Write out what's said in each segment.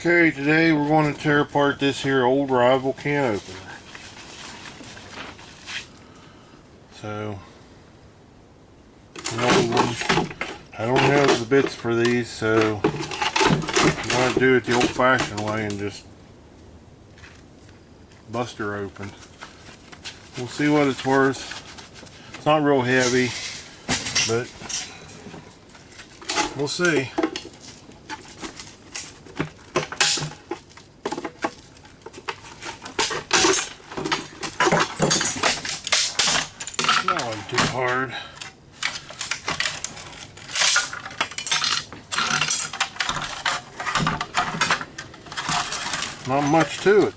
Okay, today we're going to tear apart this here old rival can opener. So, an old one. I don't have the bits for these, so I'm going to do it the old-fashioned way and just bust her open. We'll see what it's worth. It's not real heavy, but we'll see. That wasn't too hard. Not much to it.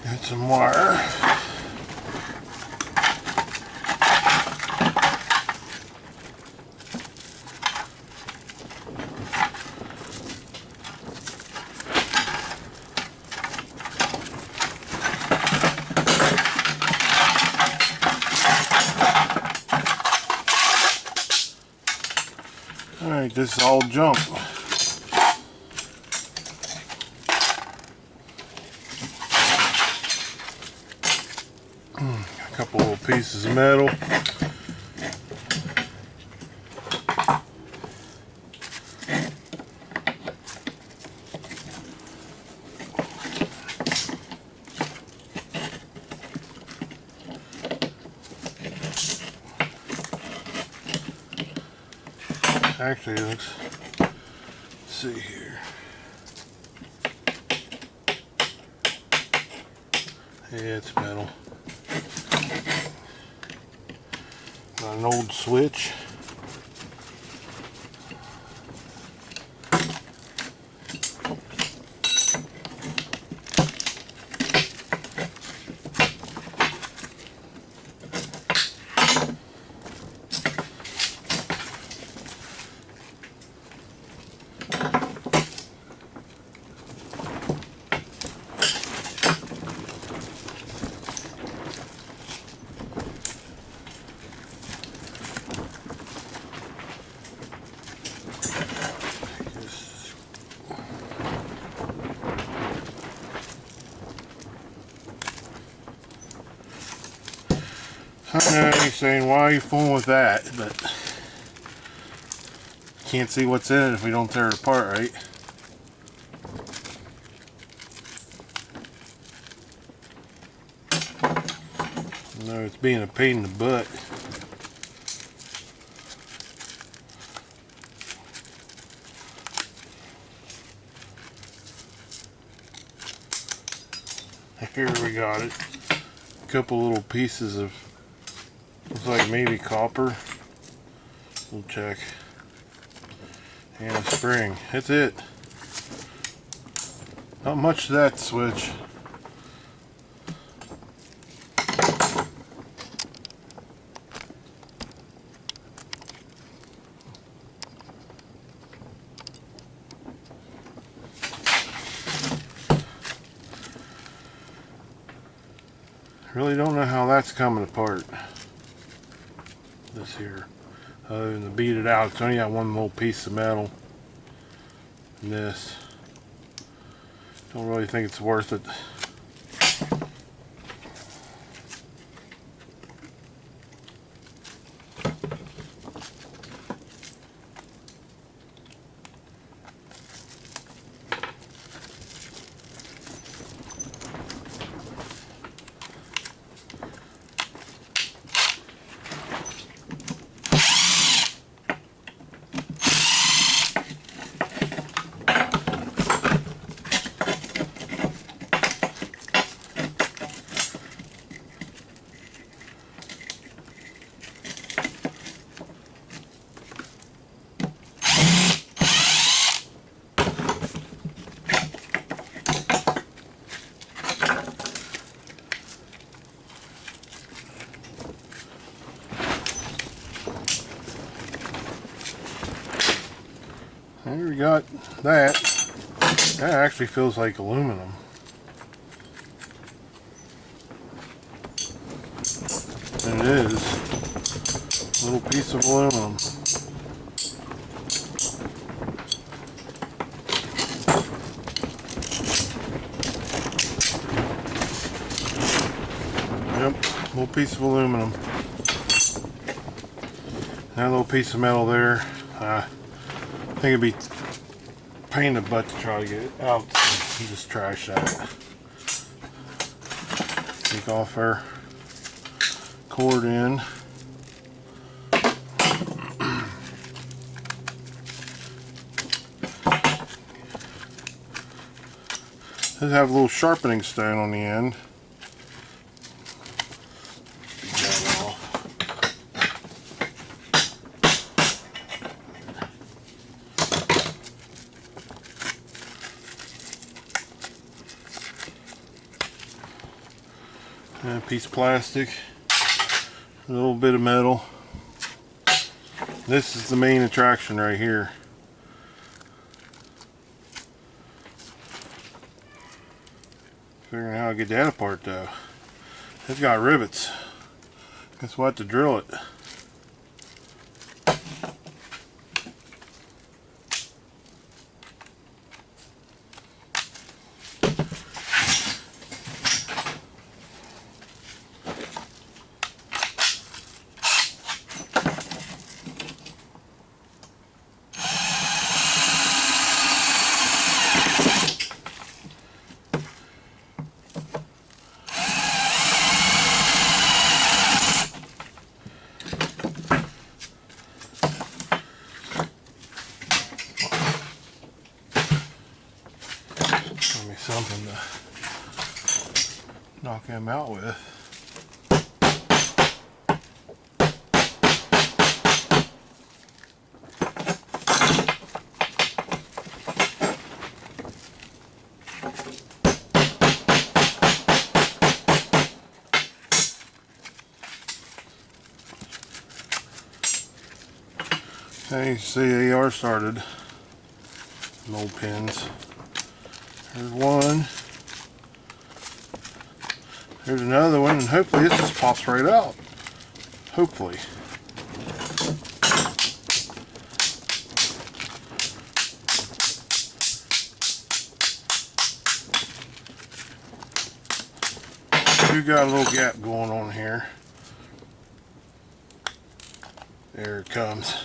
Got some wire. Alright, this is all junk. A couple little pieces of metal. Actually, let's see here. Yeah, it's metal. Got an old switch. I know you're saying, why are you fooling with that? But can't see what's in it if we don't tear it apart, right? No, it's being a pain in the butt. Here we got it. A couple little pieces of, looks like maybe copper. We'll check. And a spring. That's it. Not much to that switch. Really don't know how that's coming apart. This here. Other than to beat it out, it's only got one little piece of metal. And this. Don't really think it's worth it. And we got that. That actually feels like aluminum. And it is. A little piece of aluminum. Yep, little piece of aluminum. That little piece of metal there. I think it'd be pain in the butt to try to get it out. So just trash that. Take off our cord in. Does have a little sharpening stone on the end. Take that off. And a piece of plastic, a little bit of metal. This is the main attraction right here. Figuring out how to get that apart though. It's got rivets. Guess we'll have to drill it. Give me something to knock him out with. Okay, you see AR started. Some old pins. There's one. There's another one, and hopefully this just pops right out. Hopefully. You got a little gap going on here. There it comes.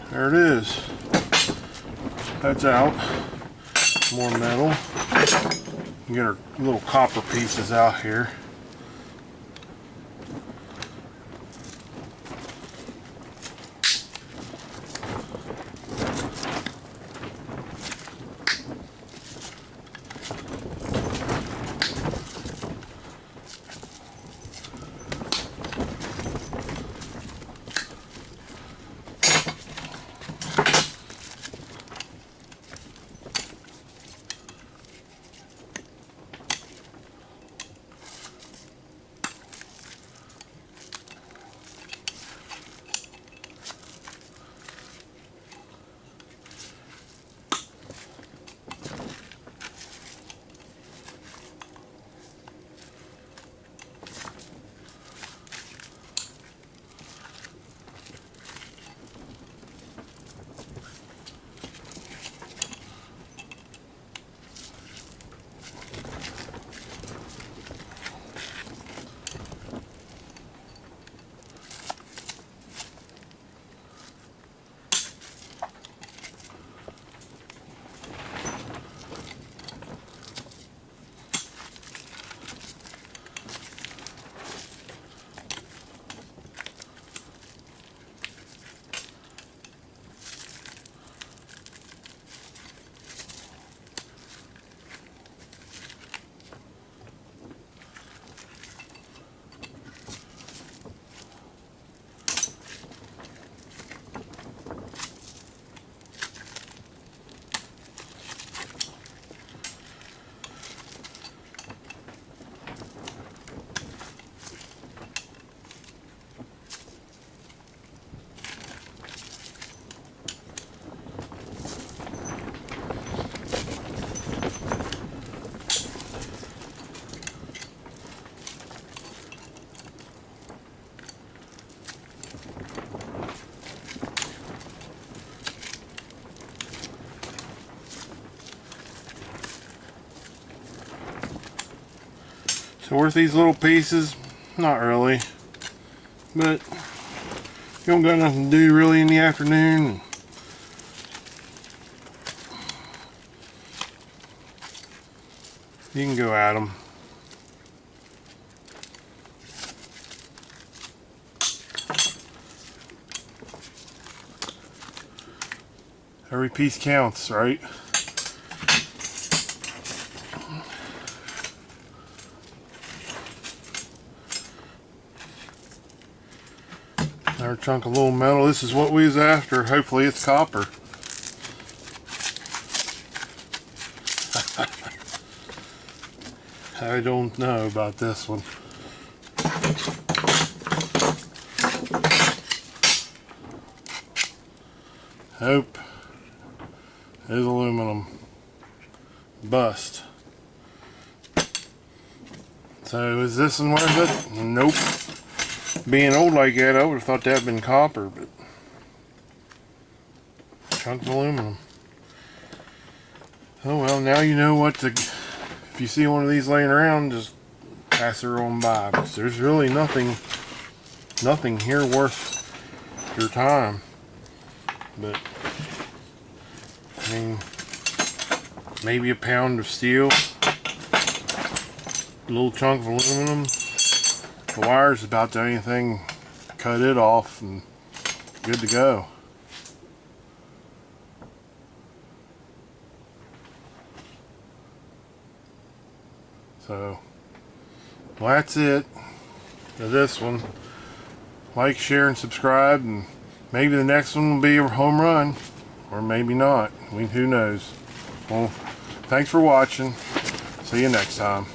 There it is. That's out. More metal. Get our little copper pieces out here. So worth these little pieces? Not really. But you don't got nothing to do really in the afternoon. You can go at them. Every piece counts, right? Another chunk of little metal. This is what we was after. Hopefully it's copper. I don't know about this one. Nope. It is aluminum. Bust. So is this one worth it? Nope. Being old like that, I would have thought that had been copper, but chunk of aluminum. Oh well, now you know what to. If you see one of these laying around, just pass her on by, because there's really nothing here worth your time. But I mean, maybe a pound of steel, a little chunk of aluminum. The wire's about the only thing. Cut it off and good to go. So, well, that's it for this one. Like, share, and subscribe, and maybe the next one will be a home run, or maybe not. Who knows? Well, thanks for watching. See you next time.